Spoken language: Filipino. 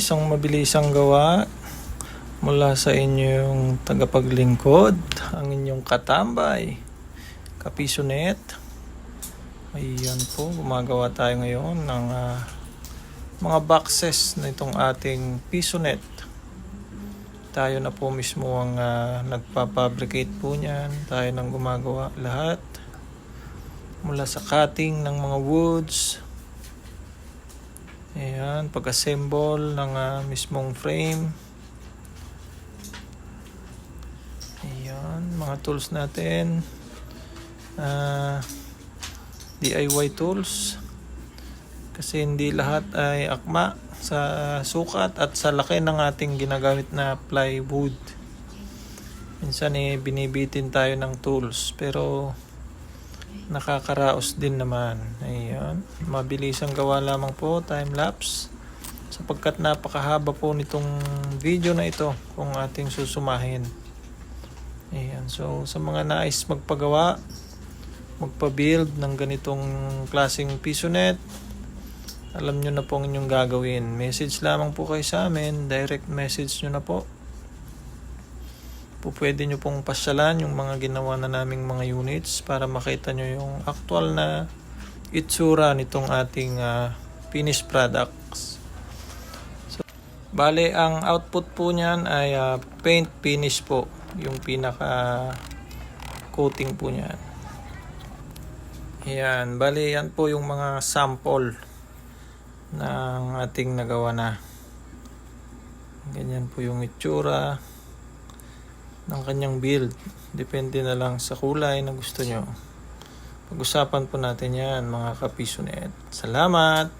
isang mabilisang gawa mula sa inyong tagapaglingkod, ang inyong katambay, Kapisonet. Ayan po, gumagawa tayo ngayon ng mga boxes na itong ating Pisonet. Tayo na po mismo ang nagpapabricate po niyan. Tayo nang gumagawa lahat. Mula sa cutting ng mga woods. Ayan, pag-assemble ng mismong frame. Ayan, mga tools natin. DIY tools. Kasi hindi lahat ay akma sa sukat at sa laki ng ating ginagamit na plywood. Minsan binibitin tayo ng tools pero nakakaraos din naman. Ayan, mabilis ang gawa lamang po, time lapse, sapagkat napakahaba po nitong video na ito kung ating susumahin. Ayan, so sa mga nais magpagawa, magpa-build ng ganitong klaseng Pisonet, alam nyo na po ang inyong gagawin. Message lamang po kayo sa amin, direct message nyo na po. Pwede nyo pong pasyalan yung mga ginawa na naming mga units para makita nyo yung actual na itsura nitong ating finished products. So, bale, ang output po niyan ay paint finish po, yung pinaka coating po niyan. Ayan, bale yan po yung mga sample ng ating nagawa na. Ganyan po yung itsura ng kanyang build. Depende na lang sa kulay na gusto nyo. Pag-usapan po natin yan, mga Kapisonet. Salamat!